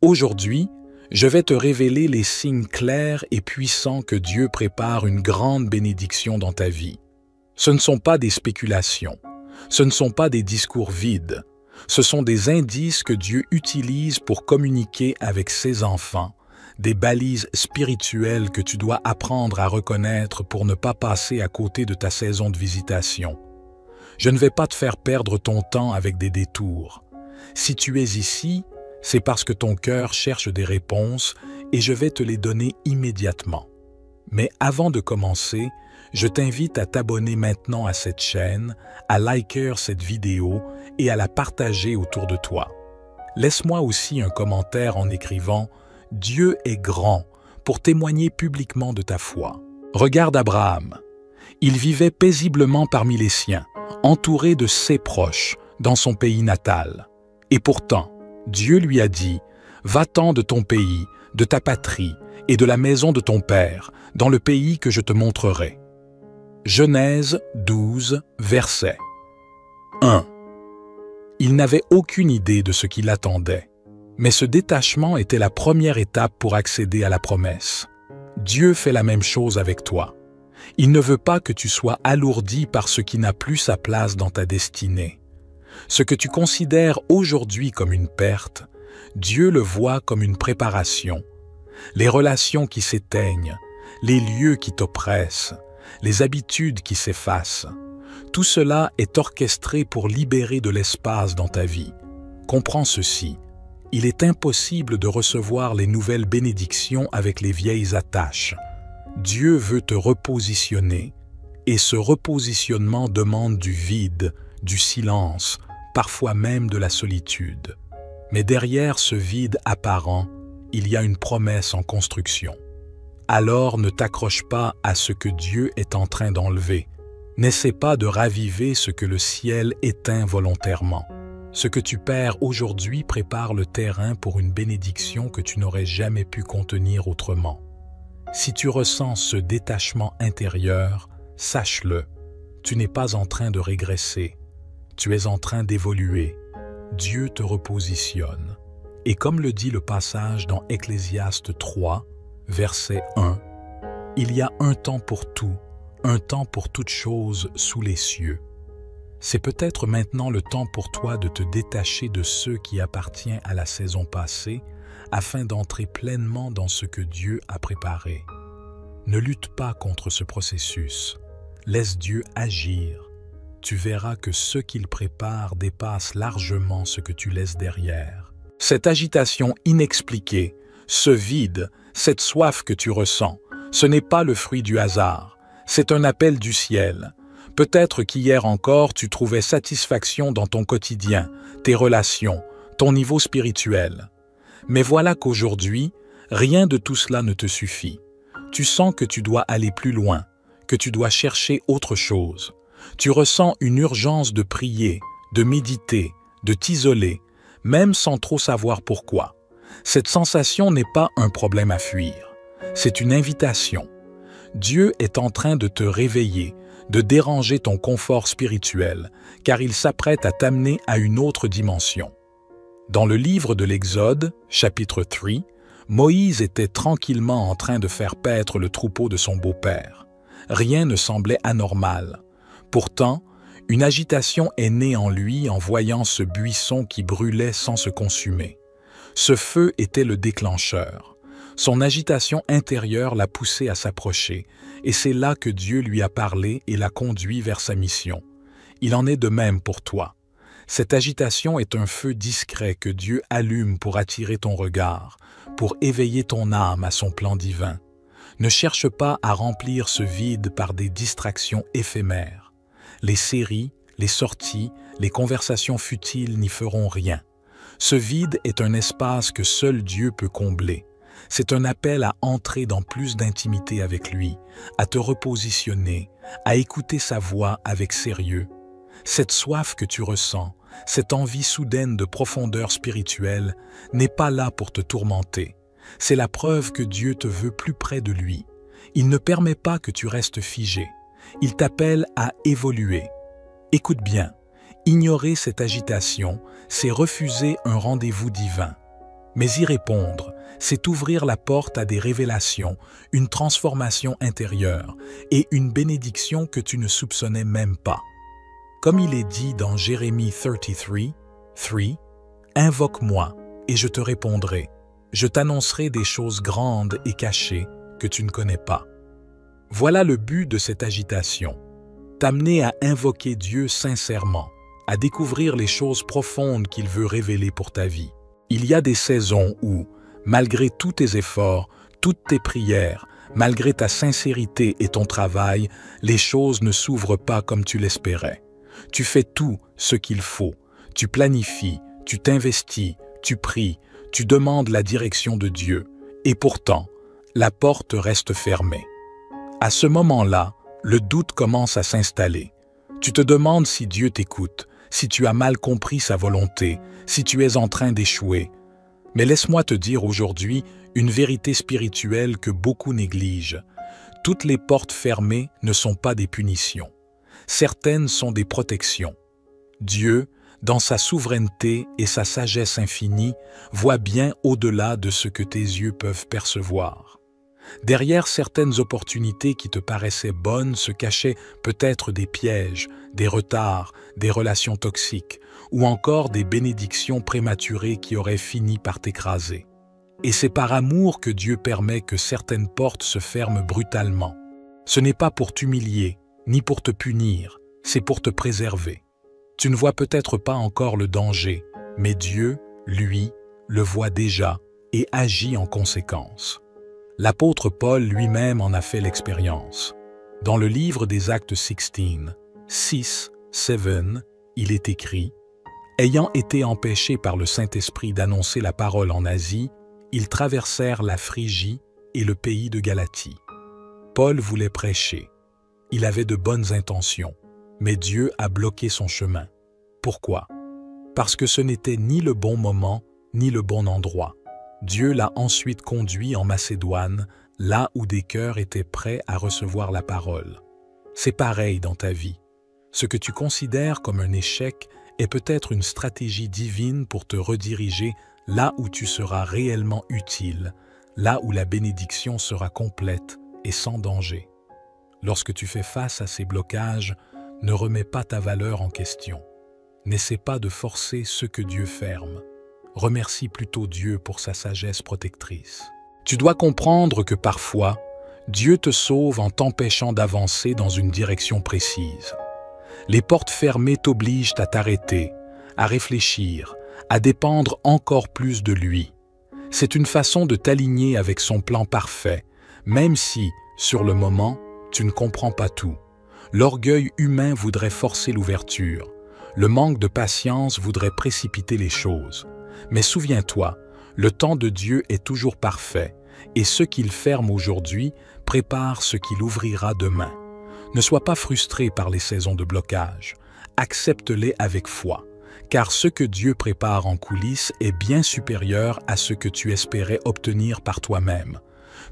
Aujourd'hui, je vais te révéler les signes clairs et puissants que Dieu prépare une grande bénédiction dans ta vie. Ce ne sont pas des spéculations, ce ne sont pas des discours vides, ce sont des indices que Dieu utilise pour communiquer avec ses enfants, des balises spirituelles que tu dois apprendre à reconnaître pour ne pas passer à côté de ta saison de visitation. Je ne vais pas te faire perdre ton temps avec des détours. Si tu es ici, c'est parce que ton cœur cherche des réponses et je vais te les donner immédiatement. Mais avant de commencer, je t'invite à t'abonner maintenant à cette chaîne, à liker cette vidéo et à la partager autour de toi. Laisse-moi aussi un commentaire en écrivant « Dieu est grand » pour témoigner publiquement de ta foi. Regarde Abraham. Il vivait paisiblement parmi les siens, entouré de ses proches, dans son pays natal. Et pourtant, Dieu lui a dit « Va-t'en de ton pays, de ta patrie et de la maison de ton père, dans le pays que je te montrerai. » Genèse 12, verset 1. Il n'avait aucune idée de ce qui l'attendait, mais ce détachement était la première étape pour accéder à la promesse. Dieu fait la même chose avec toi. Il ne veut pas que tu sois alourdi par ce qui n'a plus sa place dans ta destinée. Ce que tu considères aujourd'hui comme une perte, Dieu le voit comme une préparation. Les relations qui s'éteignent, les lieux qui t'oppressent, les habitudes qui s'effacent, tout cela est orchestré pour libérer de l'espace dans ta vie. Comprends ceci, il est impossible de recevoir les nouvelles bénédictions avec les vieilles attaches. Dieu veut te repositionner, et ce repositionnement demande du vide, du silence, parfois même de la solitude. Mais derrière ce vide apparent, il y a une promesse en construction. Alors ne t'accroche pas à ce que Dieu est en train d'enlever. N'essaie pas de raviver ce que le ciel éteint volontairement. Ce que tu perds aujourd'hui prépare le terrain pour une bénédiction que tu n'aurais jamais pu contenir autrement. Si tu ressens ce détachement intérieur, sache-le, tu n'es pas en train de régresser, tu es en train d'évoluer. Dieu te repositionne. Et comme le dit le passage dans Ecclésiaste 3, verset 1, « Il y a un temps pour tout, un temps pour toute chose sous les cieux. » C'est peut-être maintenant le temps pour toi de te détacher de ceux qui appartiennent à la saison passée afin d'entrer pleinement dans ce que Dieu a préparé. Ne lutte pas contre ce processus. Laisse Dieu agir. Tu verras que ce qu'il prépare dépasse largement ce que tu laisses derrière. Cette agitation inexpliquée, ce vide, cette soif que tu ressens, ce n'est pas le fruit du hasard, c'est un appel du ciel. Peut-être qu'hier encore tu trouvais satisfaction dans ton quotidien, tes relations, ton niveau spirituel. Mais voilà qu'aujourd'hui, rien de tout cela ne te suffit. Tu sens que tu dois aller plus loin, que tu dois chercher autre chose. Tu ressens une urgence de prier, de méditer, de t'isoler, même sans trop savoir pourquoi. Cette sensation n'est pas un problème à fuir, c'est une invitation. Dieu est en train de te réveiller, de déranger ton confort spirituel, car il s'apprête à t'amener à une autre dimension. Dans le livre de l'Exode, chapitre 3, Moïse était tranquillement en train de faire paître le troupeau de son beau-père. Rien ne semblait anormal. Pourtant, une agitation est née en lui en voyant ce buisson qui brûlait sans se consumer. Ce feu était le déclencheur. Son agitation intérieure l'a poussé à s'approcher, et c'est là que Dieu lui a parlé et l'a conduit vers sa mission. Il en est de même pour toi. Cette agitation est un feu discret que Dieu allume pour attirer ton regard, pour éveiller ton âme à son plan divin. Ne cherche pas à remplir ce vide par des distractions éphémères. Les séries, les sorties, les conversations futiles n'y feront rien. Ce vide est un espace que seul Dieu peut combler. C'est un appel à entrer dans plus d'intimité avec lui, à te repositionner, à écouter sa voix avec sérieux. Cette soif que tu ressens, cette envie soudaine de profondeur spirituelle, n'est pas là pour te tourmenter. C'est la preuve que Dieu te veut plus près de lui. Il ne permet pas que tu restes figé. Il t'appelle à évoluer. Écoute bien, ignorer cette agitation, c'est refuser un rendez-vous divin. Mais y répondre, c'est ouvrir la porte à des révélations, une transformation intérieure et une bénédiction que tu ne soupçonnais même pas. Comme il est dit dans Jérémie 33:3, « Invoque-moi et je te répondrai. Je t'annoncerai des choses grandes et cachées que tu ne connais pas. » Voilà le but de cette agitation. T'amener à invoquer Dieu sincèrement, à découvrir les choses profondes qu'il veut révéler pour ta vie. Il y a des saisons où, malgré tous tes efforts, toutes tes prières, malgré ta sincérité et ton travail, les choses ne s'ouvrent pas comme tu l'espérais. Tu fais tout ce qu'il faut. Tu planifies, tu t'investis, tu pries, tu demandes la direction de Dieu. Et pourtant, la porte reste fermée. À ce moment-là, le doute commence à s'installer. Tu te demandes si Dieu t'écoute, si tu as mal compris sa volonté, si tu es en train d'échouer. Mais laisse-moi te dire aujourd'hui une vérité spirituelle que beaucoup négligent. Toutes les portes fermées ne sont pas des punitions. Certaines sont des protections. Dieu, dans sa souveraineté et sa sagesse infinie, voit bien au-delà de ce que tes yeux peuvent percevoir. Derrière certaines opportunités qui te paraissaient bonnes se cachaient peut-être des pièges, des retards, des relations toxiques, ou encore des bénédictions prématurées qui auraient fini par t'écraser. Et c'est par amour que Dieu permet que certaines portes se ferment brutalement. Ce n'est pas pour t'humilier, ni pour te punir, c'est pour te préserver. Tu ne vois peut-être pas encore le danger, mais Dieu, lui, le voit déjà et agit en conséquence. L'apôtre Paul lui-même en a fait l'expérience. Dans le livre des Actes 16, il est écrit « Ayant été empêchés par le Saint-Esprit d'annoncer la parole en Asie, ils traversèrent la Phrygie et le pays de Galatie. » Paul voulait prêcher. Il avait de bonnes intentions, mais Dieu a bloqué son chemin. Pourquoi? Parce que ce n'était ni le bon moment, ni le bon endroit. Dieu l'a ensuite conduit en Macédoine, là où des cœurs étaient prêts à recevoir la parole. C'est pareil dans ta vie. Ce que tu considères comme un échec est peut-être une stratégie divine pour te rediriger là où tu seras réellement utile, là où la bénédiction sera complète et sans danger. Lorsque tu fais face à ces blocages, ne remets pas ta valeur en question. N'essaie pas de forcer ce que Dieu ferme. Remercie plutôt Dieu pour sa sagesse protectrice. Tu dois comprendre que parfois, Dieu te sauve en t'empêchant d'avancer dans une direction précise. Les portes fermées t'obligent à t'arrêter, à réfléchir, à dépendre encore plus de lui. C'est une façon de t'aligner avec son plan parfait, même si, sur le moment, tu ne comprends pas tout. L'orgueil humain voudrait forcer l'ouverture. Le manque de patience voudrait précipiter les choses. Mais souviens-toi, le temps de Dieu est toujours parfait, et ce qu'il ferme aujourd'hui prépare ce qu'il ouvrira demain. Ne sois pas frustré par les saisons de blocage. Accepte-les avec foi, car ce que Dieu prépare en coulisses est bien supérieur à ce que tu espérais obtenir par toi-même.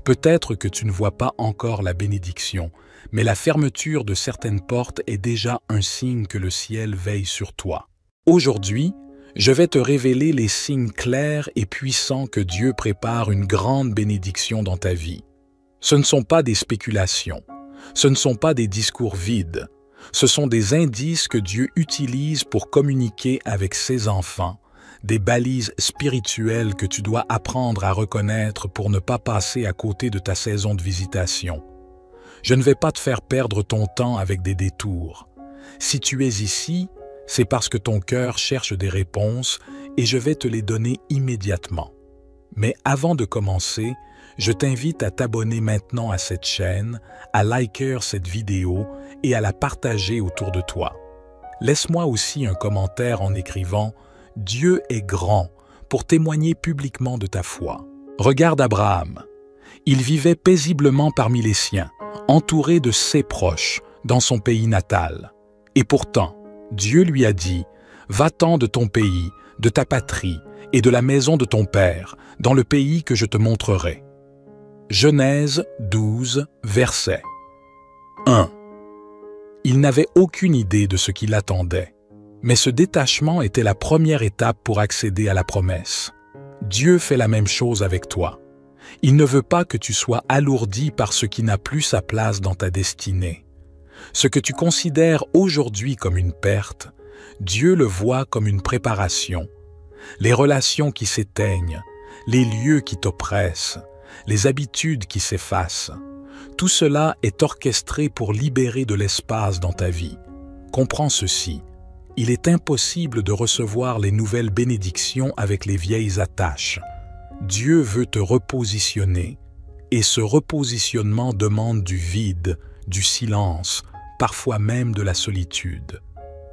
Peut-être que tu ne vois pas encore la bénédiction, mais la fermeture de certaines portes est déjà un signe que le ciel veille sur toi. Aujourd'hui, je vais te révéler les signes clairs et puissants que Dieu prépare une grande bénédiction dans ta vie. Ce ne sont pas des spéculations, ce ne sont pas des discours vides, ce sont des indices que Dieu utilise pour communiquer avec ses enfants, des balises spirituelles que tu dois apprendre à reconnaître pour ne pas passer à côté de ta saison de visitation. Je ne vais pas te faire perdre ton temps avec des détours. Si tu es ici, c'est parce que ton cœur cherche des réponses et je vais te les donner immédiatement. Mais avant de commencer, je t'invite à t'abonner maintenant à cette chaîne, à liker cette vidéo et à la partager autour de toi. Laisse-moi aussi un commentaire en écrivant « Dieu est grand » pour témoigner publiquement de ta foi. Regarde Abraham. Il vivait paisiblement parmi les siens, entouré de ses proches, dans son pays natal. Et pourtant, Dieu lui a dit « Va-t'en de ton pays, de ta patrie et de la maison de ton père, dans le pays que je te montrerai. » Genèse 12, verset 1. Il n'avait aucune idée de ce qui l'attendait, mais ce détachement était la première étape pour accéder à la promesse. Dieu fait la même chose avec toi. Il ne veut pas que tu sois alourdi par ce qui n'a plus sa place dans ta destinée. Ce que tu considères aujourd'hui comme une perte, Dieu le voit comme une préparation. Les relations qui s'éteignent, les lieux qui t'oppressent, les habitudes qui s'effacent, tout cela est orchestré pour libérer de l'espace dans ta vie. Comprends ceci, il est impossible de recevoir les nouvelles bénédictions avec les vieilles attaches. Dieu veut te repositionner, et ce repositionnement demande du vide, du silence, parfois même de la solitude.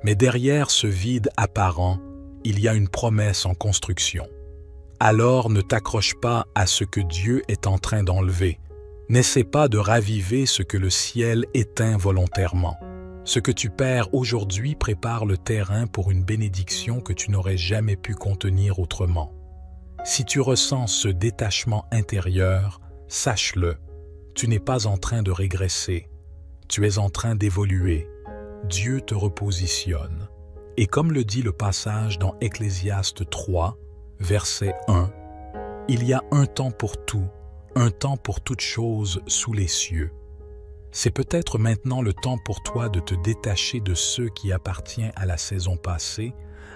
Mais derrière ce vide apparent, il y a une promesse en construction. Alors ne t'accroche pas à ce que Dieu est en train d'enlever. N'essaie pas de raviver ce que le ciel éteint volontairement. Ce que tu perds aujourd'hui prépare le terrain pour une bénédiction que tu n'aurais jamais pu contenir autrement. Si tu ressens ce détachement intérieur, sache-le, tu n'es pas en train de régresser, tu es en train d'évoluer. Dieu te repositionne. Et comme le dit le passage dans Ecclésiaste 3, verset 1, « Il y a un temps pour tout, un temps pour toute chose sous les cieux. » C'est peut-être maintenant le temps pour toi de te détacher de ce qui appartient à la saison passée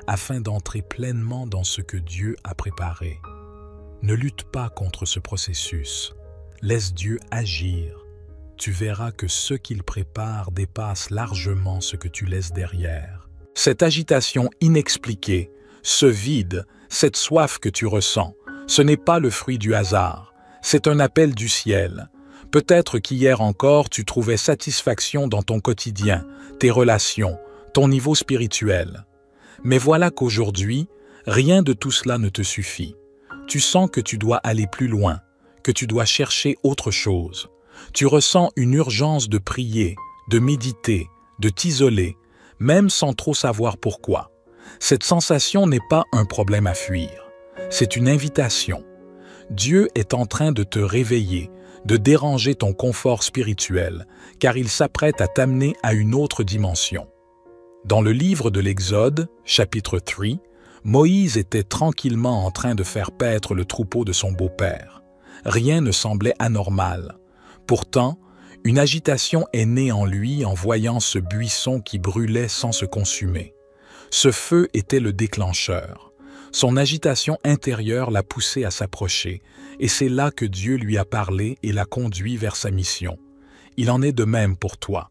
afin d'entrer pleinement dans ce que Dieu a préparé. Ne lutte pas contre ce processus. Laisse Dieu agir. Tu verras que ce qu'il prépare dépasse largement ce que tu laisses derrière. Cette agitation inexpliquée, ce vide, cette soif que tu ressens, ce n'est pas le fruit du hasard, c'est un appel du ciel. Peut-être qu'hier encore tu trouvais satisfaction dans ton quotidien, tes relations, ton niveau spirituel. Mais voilà qu'aujourd'hui, rien de tout cela ne te suffit. Tu sens que tu dois aller plus loin, que tu dois chercher autre chose. Tu ressens une urgence de prier, de méditer, de t'isoler, même sans trop savoir pourquoi. Cette sensation n'est pas un problème à fuir, c'est une invitation. Dieu est en train de te réveiller, de déranger ton confort spirituel, car il s'apprête à t'amener à une autre dimension. Dans le livre de l'Exode, chapitre 3, Moïse était tranquillement en train de faire paître le troupeau de son beau-père. Rien ne semblait anormal. Pourtant, une agitation est née en lui en voyant ce buisson qui brûlait sans se consumer. Ce feu était le déclencheur. Son agitation intérieure l'a poussé à s'approcher, et c'est là que Dieu lui a parlé et l'a conduit vers sa mission. Il en est de même pour toi.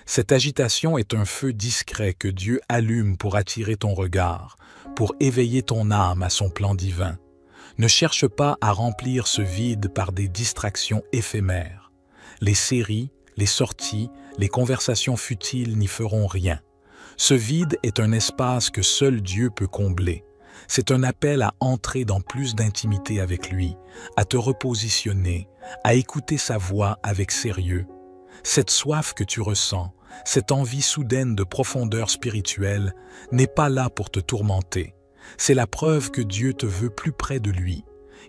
Cette agitation est un feu discret que Dieu allume pour attirer ton regard, pour éveiller ton âme à son plan divin. Ne cherche pas à remplir ce vide par des distractions éphémères. Les séries, les sorties, les conversations futiles n'y feront rien. Ce vide est un espace que seul Dieu peut combler. C'est un appel à entrer dans plus d'intimité avec lui, à te repositionner, à écouter sa voix avec sérieux. Cette soif que tu ressens, cette envie soudaine de profondeur spirituelle, n'est pas là pour te tourmenter. C'est la preuve que Dieu te veut plus près de lui.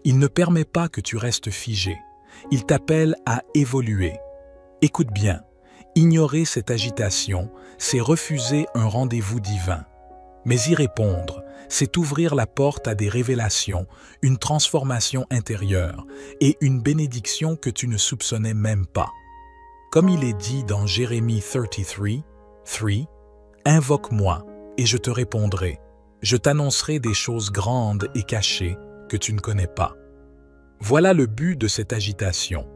Il ne permet pas que tu restes figé. Il t'appelle à évoluer. Écoute bien, ignorer cette agitation, c'est refuser un rendez-vous divin. Mais y répondre, c'est ouvrir la porte à des révélations, une transformation intérieure et une bénédiction que tu ne soupçonnais même pas. Comme il est dit dans Jérémie 33, 3, « Invoque-moi et je te répondrai. Je t'annoncerai des choses grandes et cachées que tu ne connais pas. » Voilà le but de cette agitation.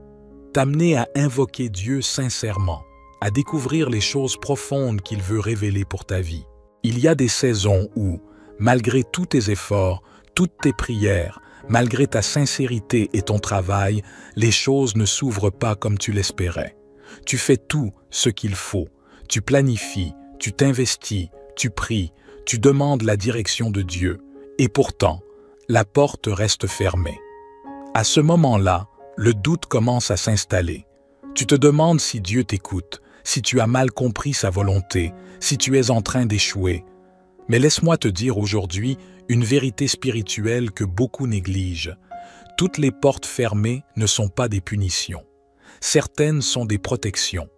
T'amener à invoquer Dieu sincèrement, à découvrir les choses profondes qu'il veut révéler pour ta vie. Il y a des saisons où, malgré tous tes efforts, toutes tes prières, malgré ta sincérité et ton travail, les choses ne s'ouvrent pas comme tu l'espérais. Tu fais tout ce qu'il faut. Tu planifies, tu t'investis, tu pries, tu demandes la direction de Dieu. Et pourtant, la porte reste fermée. À ce moment-là, le doute commence à s'installer. Tu te demandes si Dieu t'écoute, si tu as mal compris sa volonté, si tu es en train d'échouer. Mais laisse-moi te dire aujourd'hui une vérité spirituelle que beaucoup négligent. Toutes les portes fermées ne sont pas des punitions. Certaines sont des protections.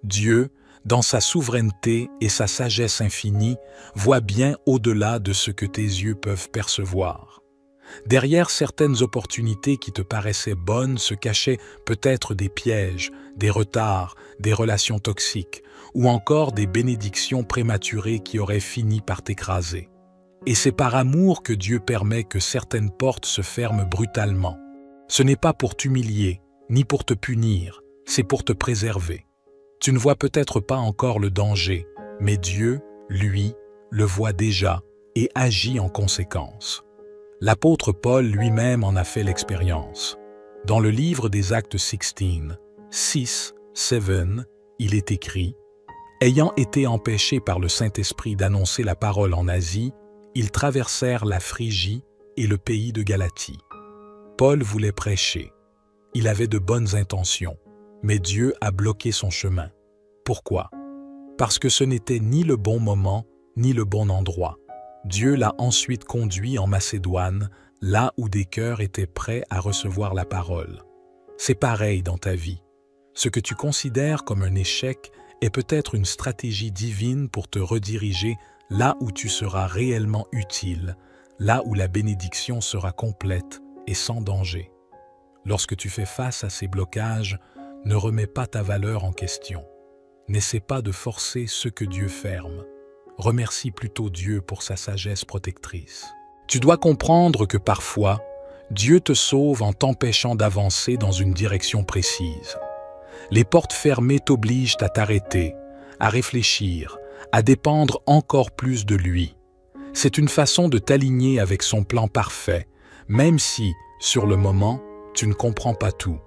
Dieu, dans sa souveraineté et sa sagesse infinie, voit bien au-delà de ce que tes yeux peuvent percevoir. Derrière certaines opportunités qui te paraissaient bonnes se cachaient peut-être des pièges, des retards, des relations toxiques, ou encore des bénédictions prématurées qui auraient fini par t'écraser. Et c'est par amour que Dieu permet que certaines portes se ferment brutalement. Ce n'est pas pour t'humilier, ni pour te punir, c'est pour te préserver. Tu ne vois peut-être pas encore le danger, mais Dieu, lui, le voit déjà et agit en conséquence. L'apôtre Paul lui-même en a fait l'expérience. Dans le livre des Actes 16, 7, il est écrit « Ayant été empêchés par le Saint-Esprit d'annoncer la parole en Asie, ils traversèrent la Phrygie et le pays de Galatie. » Paul voulait prêcher. Il avait de bonnes intentions, mais Dieu a bloqué son chemin. Pourquoi? Parce que ce n'était ni le bon moment, ni le bon endroit. Dieu l'a ensuite conduit en Macédoine, là où des cœurs étaient prêts à recevoir la parole. C'est pareil dans ta vie. Ce que tu considères comme un échec est peut-être une stratégie divine pour te rediriger là où tu seras réellement utile, là où la bénédiction sera complète et sans danger. Lorsque tu fais face à ces blocages, ne remets pas ta valeur en question. N'essaie pas de forcer ce que Dieu ferme. Remercie plutôt Dieu pour sa sagesse protectrice. Tu dois comprendre que parfois, Dieu te sauve en t'empêchant d'avancer dans une direction précise. Les portes fermées t'obligent à t'arrêter, à réfléchir, à dépendre encore plus de lui. C'est une façon de t'aligner avec son plan parfait, même si, sur le moment, tu ne comprends pas tout.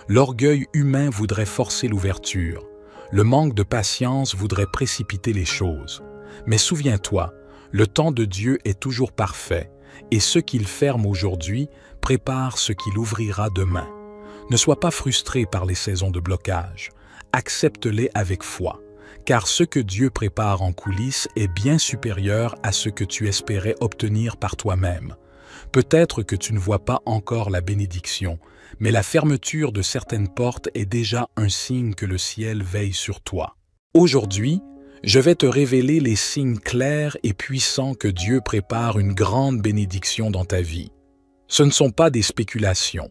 L'orgueil humain voudrait forcer l'ouverture. Le manque de patience voudrait précipiter les choses. Mais souviens-toi, le temps de Dieu est toujours parfait, et ce qu'il ferme aujourd'hui prépare ce qu'il ouvrira demain. Ne sois pas frustré par les saisons de blocage. Accepte-les avec foi, car ce que Dieu prépare en coulisses est bien supérieur à ce que tu espérais obtenir par toi-même. Peut-être que tu ne vois pas encore la bénédiction, mais la fermeture de certaines portes est déjà un signe que le ciel veille sur toi. Aujourd'hui, je vais te révéler les signes clairs et puissants que Dieu prépare une grande bénédiction dans ta vie. Ce ne sont pas des spéculations,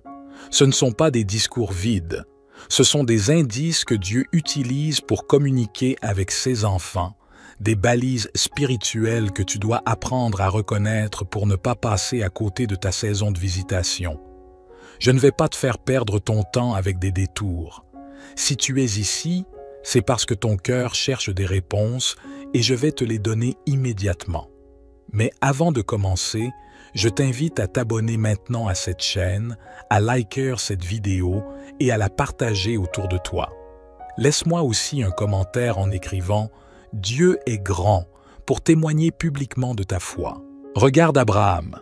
ce ne sont pas des discours vides, ce sont des indices que Dieu utilise pour communiquer avec ses enfants, des balises spirituelles que tu dois apprendre à reconnaître pour ne pas passer à côté de ta saison de visitation. Je ne vais pas te faire perdre ton temps avec des détours. Si tu es ici, c'est parce que ton cœur cherche des réponses et je vais te les donner immédiatement. Mais avant de commencer, je t'invite à t'abonner maintenant à cette chaîne, à liker cette vidéo et à la partager autour de toi. Laisse-moi aussi un commentaire en écrivant « Dieu est grand » pour témoigner publiquement de ta foi. Regarde Abraham.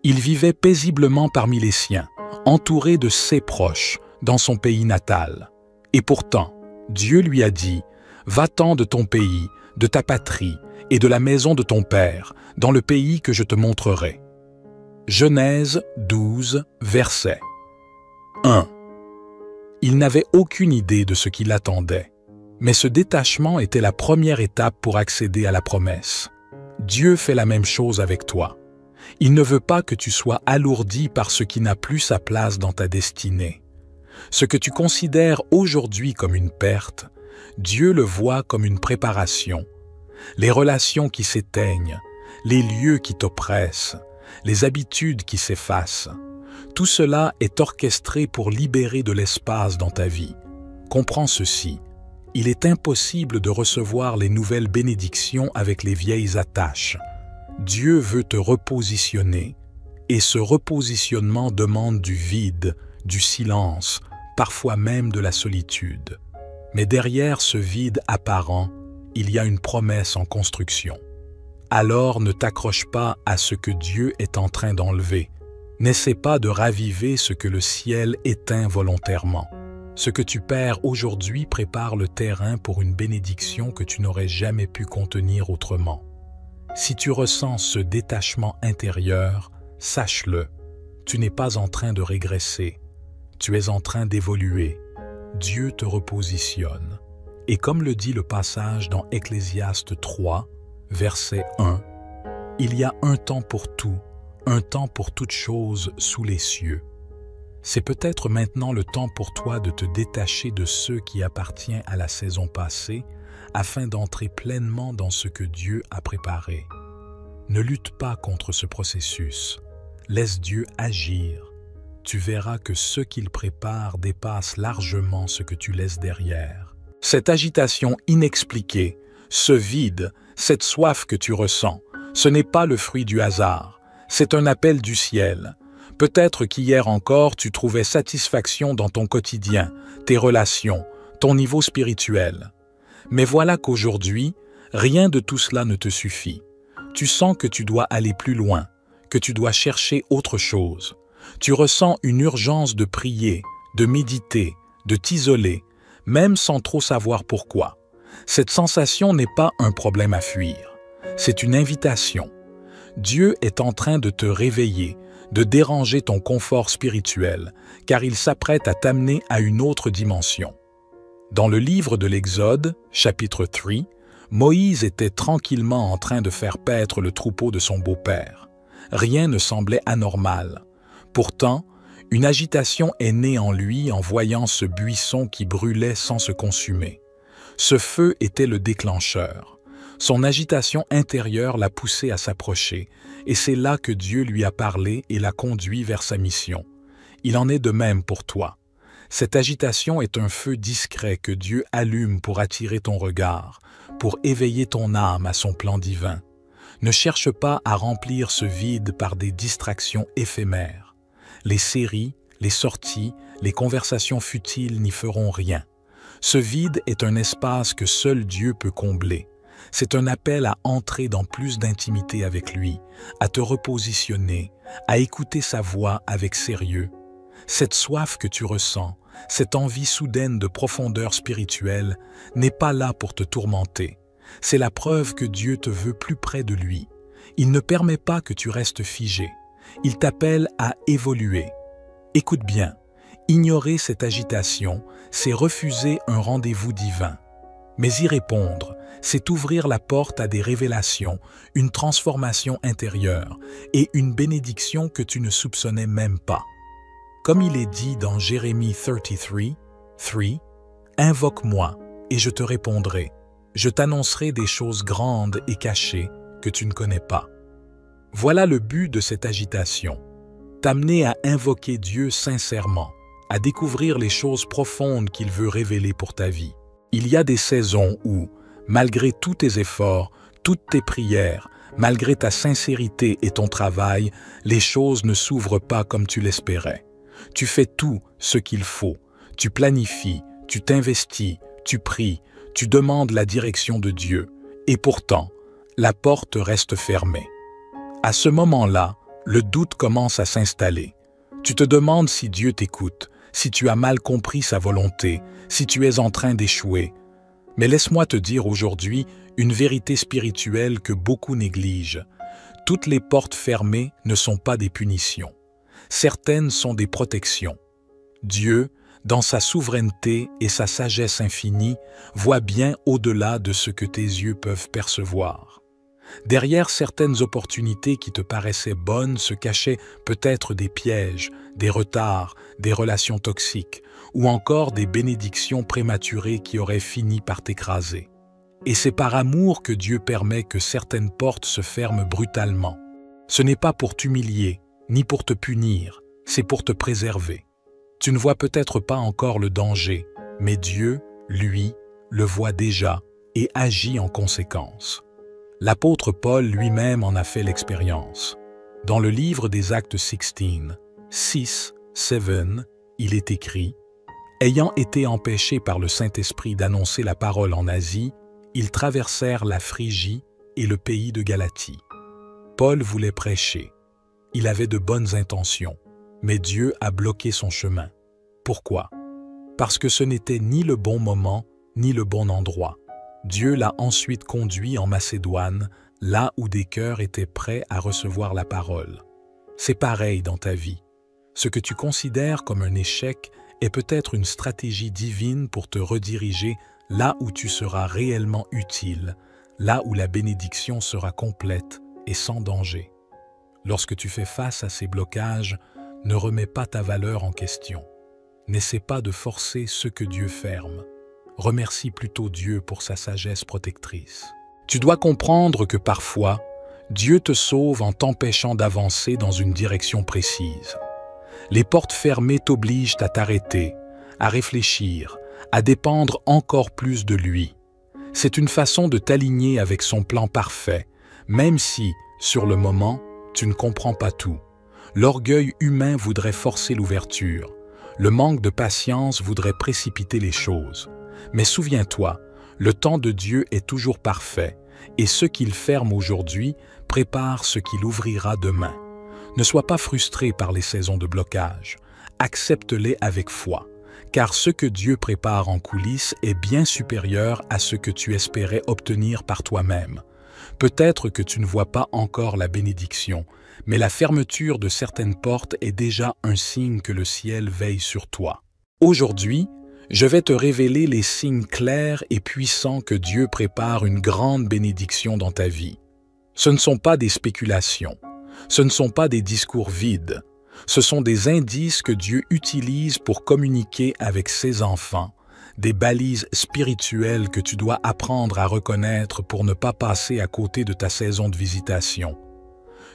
Il vivait paisiblement parmi les siens, entouré de ses proches, dans son pays natal. Et pourtant, Dieu lui a dit « Va-t'en de ton pays, de ta patrie et de la maison de ton père, dans le pays que je te montrerai. » Genèse 12, verset 1. Il n'avait aucune idée de ce qui l'attendait, mais ce détachement était la première étape pour accéder à la promesse. Dieu fait la même chose avec toi. Il ne veut pas que tu sois alourdi par ce qui n'a plus sa place dans ta destinée. Ce que tu considères aujourd'hui comme une perte, Dieu le voit comme une préparation. Les relations qui s'éteignent, les lieux qui t'oppressent, les habitudes qui s'effacent, tout cela est orchestré pour libérer de l'espace dans ta vie. Comprends ceci, il est impossible de recevoir les nouvelles bénédictions avec les vieilles attaches. Dieu veut te repositionner, et ce repositionnement demande du vide, du silence, parfois même de la solitude. Mais derrière ce vide apparent, il y a une promesse en construction. Alors ne t'accroche pas à ce que Dieu est en train d'enlever. N'essaie pas de raviver ce que le ciel éteint volontairement. Ce que tu perds aujourd'hui prépare le terrain pour une bénédiction que tu n'aurais jamais pu contenir autrement. Si tu ressens ce détachement intérieur, sache-le, tu n'es pas en train de régresser, tu es en train d'évoluer. Dieu te repositionne. Et comme le dit le passage dans Ecclésiaste 3, verset 1, « Il y a un temps pour tout, un temps pour toute chose sous les cieux. C'est peut-être maintenant le temps pour toi de te détacher de ceux qui appartiennent à la saison passée afin d'entrer pleinement dans ce que Dieu a préparé. Ne lutte pas contre ce processus. Laisse Dieu agir. Tu verras que ce qu'il prépare dépasse largement ce que tu laisses derrière. Cette agitation inexpliquée, ce vide, cette soif que tu ressens, ce n'est pas le fruit du hasard, c'est un appel du ciel. Peut-être qu'hier encore tu trouvais satisfaction dans ton quotidien, tes relations, ton niveau spirituel. Mais voilà qu'aujourd'hui, rien de tout cela ne te suffit. Tu sens que tu dois aller plus loin, que tu dois chercher autre chose. Tu ressens une urgence de prier, de méditer, de t'isoler, même sans trop savoir pourquoi. Cette sensation n'est pas un problème à fuir, c'est une invitation. Dieu est en train de te réveiller, de déranger ton confort spirituel, car il s'apprête à t'amener à une autre dimension. Dans le livre de l'Exode, chapitre 3, Moïse était tranquillement en train de faire paître le troupeau de son beau-père. Rien ne semblait anormal. Pourtant, une agitation est née en lui en voyant ce buisson qui brûlait sans se consumer. Ce feu était le déclencheur. Son agitation intérieure l'a poussé à s'approcher, et c'est là que Dieu lui a parlé et l'a conduit vers sa mission. Il en est de même pour toi. Cette agitation est un feu discret que Dieu allume pour attirer ton regard, pour éveiller ton âme à son plan divin. Ne cherche pas à remplir ce vide par des distractions éphémères. Les séries, les sorties, les conversations futiles n'y feront rien. Ce vide est un espace que seul Dieu peut combler. C'est un appel à entrer dans plus d'intimité avec lui, à te repositionner, à écouter sa voix avec sérieux. Cette soif que tu ressens, cette envie soudaine de profondeur spirituelle, n'est pas là pour te tourmenter. C'est la preuve que Dieu te veut plus près de lui. Il ne permet pas que tu restes figé. Il t'appelle à évoluer. Écoute bien, ignorer cette agitation, c'est refuser un rendez-vous divin. Mais y répondre, c'est ouvrir la porte à des révélations, une transformation intérieure et une bénédiction que tu ne soupçonnais même pas. Comme il est dit dans Jérémie 33, 3, « Invoque-moi et je te répondrai. Je t'annoncerai des choses grandes et cachées que tu ne connais pas. » Voilà le but de cette agitation. T'amener à invoquer Dieu sincèrement, à découvrir les choses profondes qu'il veut révéler pour ta vie. Il y a des saisons où, malgré tous tes efforts, toutes tes prières, malgré ta sincérité et ton travail, les choses ne s'ouvrent pas comme tu l'espérais. Tu fais tout ce qu'il faut. Tu planifies, tu t'investis, tu pries, tu demandes la direction de Dieu. Et pourtant, la porte reste fermée. À ce moment-là, le doute commence à s'installer. Tu te demandes si Dieu t'écoute, si tu as mal compris sa volonté, si tu es en train d'échouer. Mais laisse-moi te dire aujourd'hui une vérité spirituelle que beaucoup négligent. Toutes les portes fermées ne sont pas des punitions. Certaines sont des protections. Dieu, dans sa souveraineté et sa sagesse infinie, voit bien au-delà de ce que tes yeux peuvent percevoir. Derrière certaines opportunités qui te paraissaient bonnes se cachaient peut-être des pièges, des retards, des relations toxiques, ou encore des bénédictions prématurées qui auraient fini par t'écraser. Et c'est par amour que Dieu permet que certaines portes se ferment brutalement. Ce n'est pas pour t'humilier, ni pour te punir, c'est pour te préserver. Tu ne vois peut-être pas encore le danger, mais Dieu, lui, le voit déjà et agit en conséquence. L'apôtre Paul lui-même en a fait l'expérience. Dans le livre des Actes 16, 6, 7, il est écrit « Ayant été empêchés par le Saint-Esprit d'annoncer la parole en Asie, ils traversèrent la Phrygie et le pays de Galatie. » Paul voulait prêcher. Il avait de bonnes intentions, mais Dieu a bloqué son chemin. Pourquoi? Parce que ce n'était ni le bon moment, ni le bon endroit. Dieu l'a ensuite conduit en Macédoine, là où des cœurs étaient prêts à recevoir la parole. C'est pareil dans ta vie. Ce que tu considères comme un échec est peut-être une stratégie divine pour te rediriger là où tu seras réellement utile, là où la bénédiction sera complète et sans danger. Lorsque tu fais face à ces blocages, ne remets pas ta valeur en question. N'essaie pas de forcer ce que Dieu ferme. Remercie plutôt Dieu pour sa sagesse protectrice. Tu dois comprendre que parfois, Dieu te sauve en t'empêchant d'avancer dans une direction précise. Les portes fermées t'obligent à t'arrêter, à réfléchir, à dépendre encore plus de lui. C'est une façon de t'aligner avec son plan parfait, même si, sur le moment, tu ne comprends pas tout. L'orgueil humain voudrait forcer l'ouverture. Le manque de patience voudrait précipiter les choses. Mais souviens-toi, le temps de Dieu est toujours parfait, et ce qu'il ferme aujourd'hui prépare ce qu'il ouvrira demain. Ne sois pas frustré par les saisons de blocage. Accepte-les avec foi, car ce que Dieu prépare en coulisses est bien supérieur à ce que tu espérais obtenir par toi-même. Peut-être que tu ne vois pas encore la bénédiction, mais la fermeture de certaines portes est déjà un signe que le ciel veille sur toi. Aujourd'hui, je vais te révéler les signes clairs et puissants que Dieu prépare une grande bénédiction dans ta vie. Ce ne sont pas des spéculations, ce ne sont pas des discours vides, ce sont des indices que Dieu utilise pour communiquer avec ses enfants, des balises spirituelles que tu dois apprendre à reconnaître pour ne pas passer à côté de ta saison de visitation.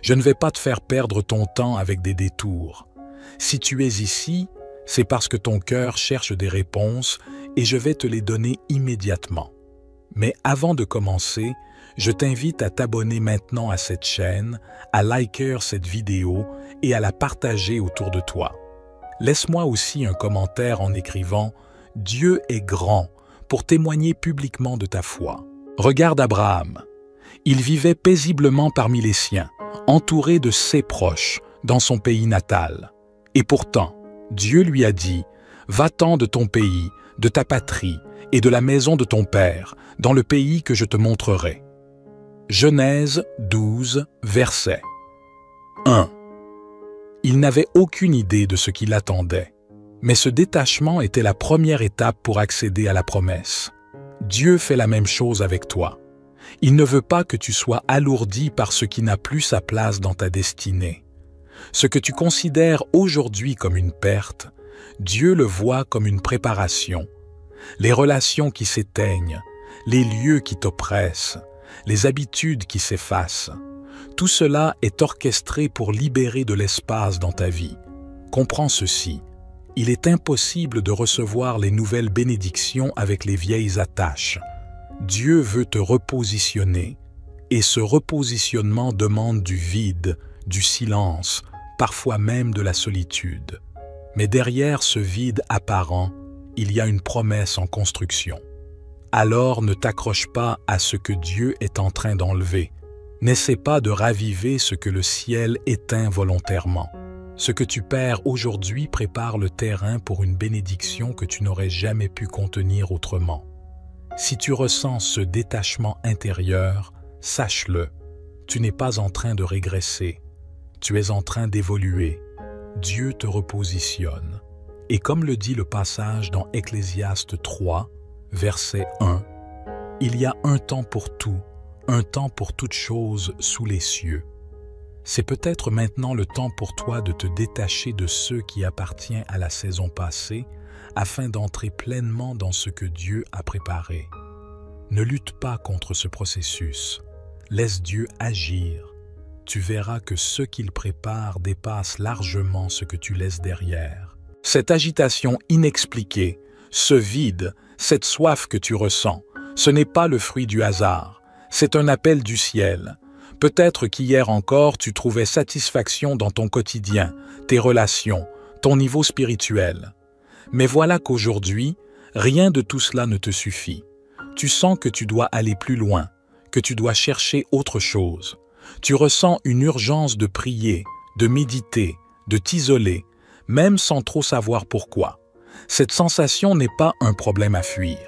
Je ne vais pas te faire perdre ton temps avec des détours. Si tu es ici, c'est parce que ton cœur cherche des réponses et je vais te les donner immédiatement. Mais avant de commencer, je t'invite à t'abonner maintenant à cette chaîne, à liker cette vidéo et à la partager autour de toi. Laisse-moi aussi un commentaire en écrivant « Dieu est grand » pour témoigner publiquement de ta foi. Regarde Abraham. Il vivait paisiblement parmi les siens, entouré de ses proches, dans son pays natal. Et pourtant, Dieu lui a dit « Va-t'en de ton pays, de ta patrie et de la maison de ton père, dans le pays que je te montrerai. » Genèse 12, verset 1. Il n'avait aucune idée de ce qui l'attendait, mais ce détachement était la première étape pour accéder à la promesse. Dieu fait la même chose avec toi. Il ne veut pas que tu sois alourdi par ce qui n'a plus sa place dans ta destinée. Ce que tu considères aujourd'hui comme une perte, Dieu le voit comme une préparation. Les relations qui s'éteignent, les lieux qui t'oppressent, les habitudes qui s'effacent, tout cela est orchestré pour libérer de l'espace dans ta vie. Comprends ceci, il est impossible de recevoir les nouvelles bénédictions avec les vieilles attaches. Dieu veut te repositionner, et ce repositionnement demande du vide, du silence, parfois même de la solitude. Mais derrière ce vide apparent, il y a une promesse en construction. Alors ne t'accroche pas à ce que Dieu est en train d'enlever. N'essaie pas de raviver ce que le ciel éteint volontairement. Ce que tu perds aujourd'hui prépare le terrain pour une bénédiction que tu n'aurais jamais pu contenir autrement. Si tu ressens ce détachement intérieur, sache-le, tu n'es pas en train de régresser, tu es en train d'évoluer. Dieu te repositionne. Et comme le dit le passage dans Ecclésiaste 3, verset 1, « Il y a un temps pour tout, un temps pour toute chose sous les cieux. » C'est peut-être maintenant le temps pour toi de te détacher de ce qui appartient à la saison passée afin d'entrer pleinement dans ce que Dieu a préparé. Ne lutte pas contre ce processus. Laisse Dieu agir. Tu verras que ce qu'il prépare dépasse largement ce que tu laisses derrière. Cette agitation inexpliquée, ce vide, cette soif que tu ressens, ce n'est pas le fruit du hasard, c'est un appel du ciel. Peut-être qu'hier encore tu trouvais satisfaction dans ton quotidien, tes relations, ton niveau spirituel. Mais voilà qu'aujourd'hui, rien de tout cela ne te suffit. Tu sens que tu dois aller plus loin, que tu dois chercher autre chose. Tu ressens une urgence de prier, de méditer, de t'isoler, même sans trop savoir pourquoi. Cette sensation n'est pas un problème à fuir,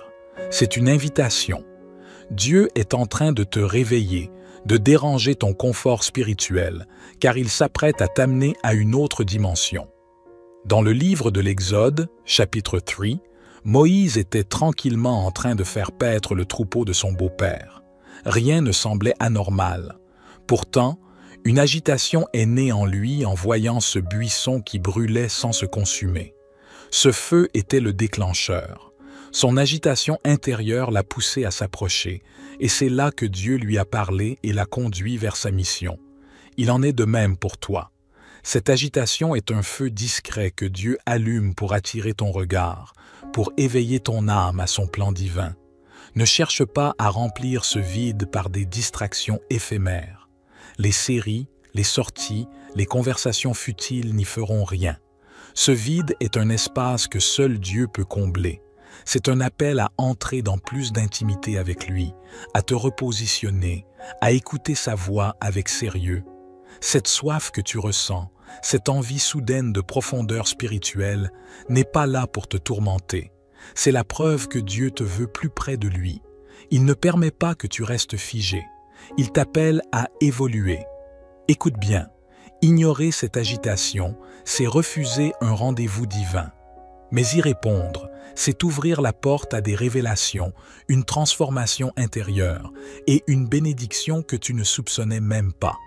c'est une invitation. Dieu est en train de te réveiller, de déranger ton confort spirituel, car il s'apprête à t'amener à une autre dimension. Dans le livre de l'Exode, chapitre 3, Moïse était tranquillement en train de faire paître le troupeau de son beau-père. Rien ne semblait anormal. Pourtant, Une agitation est née en lui en voyant ce buisson qui brûlait sans se consumer. Ce feu était le déclencheur. Son agitation intérieure l'a poussé à s'approcher, et c'est là que Dieu lui a parlé et l'a conduit vers sa mission. Il en est de même pour toi. Cette agitation est un feu discret que Dieu allume pour attirer ton regard, pour éveiller ton âme à son plan divin. Ne cherche pas à remplir ce vide par des distractions éphémères. Les séries, les sorties, les conversations futiles n'y feront rien. Ce vide est un espace que seul Dieu peut combler. C'est un appel à entrer dans plus d'intimité avec lui, à te repositionner, à écouter sa voix avec sérieux. Cette soif que tu ressens, cette envie soudaine de profondeur spirituelle, n'est pas là pour te tourmenter. C'est la preuve que Dieu te veut plus près de lui. Il ne permet pas que tu restes figé. Il t'appelle à évoluer. Écoute bien, ignorer cette agitation, c'est refuser un rendez-vous divin. Mais y répondre, c'est ouvrir la porte à des révélations, une transformation intérieure et une bénédiction que tu ne soupçonnais même pas.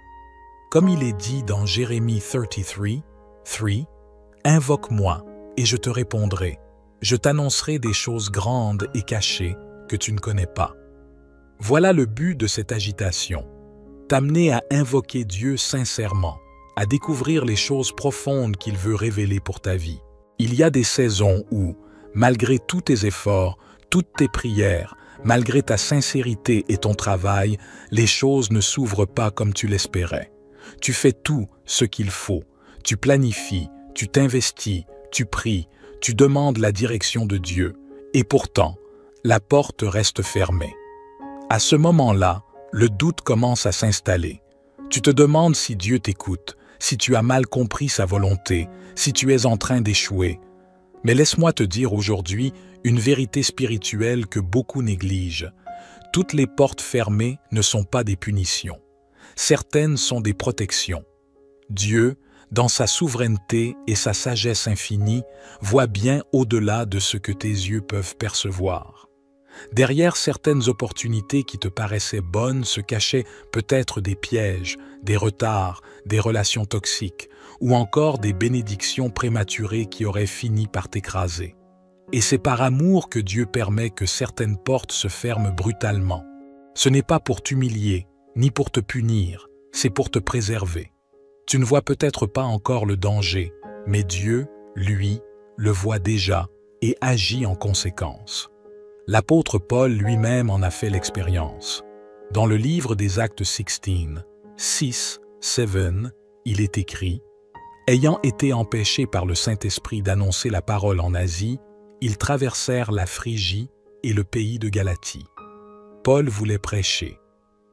Comme il est dit dans Jérémie 33:3, « Invoque-moi et je te répondrai. Je t'annoncerai des choses grandes et cachées que tu ne connais pas. » Voilà le but de cette agitation. T'amener à invoquer Dieu sincèrement, à découvrir les choses profondes qu'il veut révéler pour ta vie. Il y a des saisons où, malgré tous tes efforts, toutes tes prières, malgré ta sincérité et ton travail, les choses ne s'ouvrent pas comme tu l'espérais. Tu fais tout ce qu'il faut. Tu planifies, tu t'investis, tu pries, tu demandes la direction de Dieu. Et pourtant, la porte reste fermée. À ce moment-là, le doute commence à s'installer. Tu te demandes si Dieu t'écoute, si tu as mal compris sa volonté, si tu es en train d'échouer. Mais laisse-moi te dire aujourd'hui une vérité spirituelle que beaucoup négligent. Toutes les portes fermées ne sont pas des punitions. Certaines sont des protections. Dieu, dans sa souveraineté et sa sagesse infinie, voit bien au-delà de ce que tes yeux peuvent percevoir. Derrière certaines opportunités qui te paraissaient bonnes se cachaient peut-être des pièges, des retards, des relations toxiques, ou encore des bénédictions prématurées qui auraient fini par t'écraser. Et c'est par amour que Dieu permet que certaines portes se ferment brutalement. Ce n'est pas pour t'humilier, ni pour te punir, c'est pour te préserver. Tu ne vois peut-être pas encore le danger, mais Dieu, lui, le voit déjà et agit en conséquence. L'apôtre Paul lui-même en a fait l'expérience. Dans le livre des Actes 16, il est écrit « Ayant été empêchés par le Saint-Esprit d'annoncer la parole en Asie, ils traversèrent la Phrygie et le pays de Galatie. » Paul voulait prêcher.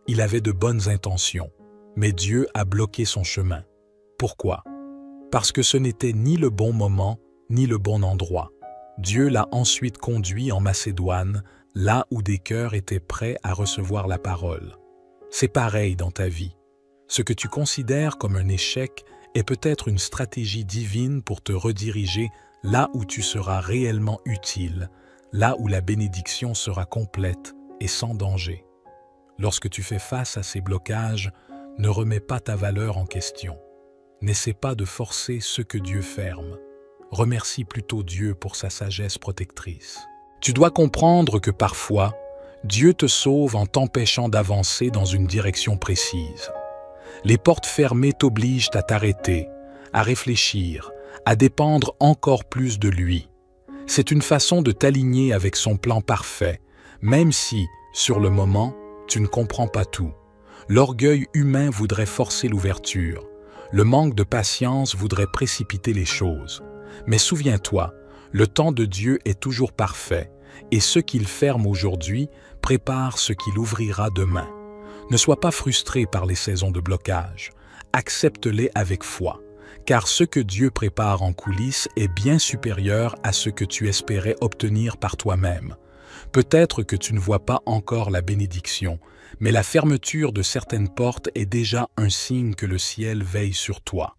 Il avait de bonnes intentions, mais Dieu a bloqué son chemin. Pourquoi? Parce que ce n'était ni le bon moment, ni le bon endroit. Dieu l'a ensuite conduit en Macédoine, là où des cœurs étaient prêts à recevoir la parole. C'est pareil dans ta vie. Ce que tu considères comme un échec est peut-être une stratégie divine pour te rediriger là où tu seras réellement utile, là où la bénédiction sera complète et sans danger. Lorsque tu fais face à ces blocages, ne remets pas ta valeur en question. N'essaie pas de forcer ce que Dieu ferme. Remercie plutôt Dieu pour sa sagesse protectrice. Tu dois comprendre que parfois, Dieu te sauve en t'empêchant d'avancer dans une direction précise. Les portes fermées t'obligent à t'arrêter, à réfléchir, à dépendre encore plus de lui. C'est une façon de t'aligner avec son plan parfait, même si, sur le moment, tu ne comprends pas tout. L'orgueil humain voudrait forcer l'ouverture. Le manque de patience voudrait précipiter les choses. Mais souviens-toi, le temps de Dieu est toujours parfait, et ce qu'il ferme aujourd'hui prépare ce qu'il ouvrira demain. Ne sois pas frustré par les saisons de blocage. Accepte-les avec foi, car ce que Dieu prépare en coulisses est bien supérieur à ce que tu espérais obtenir par toi-même. Peut-être que tu ne vois pas encore la bénédiction, mais la fermeture de certaines portes est déjà un signe que le ciel veille sur toi.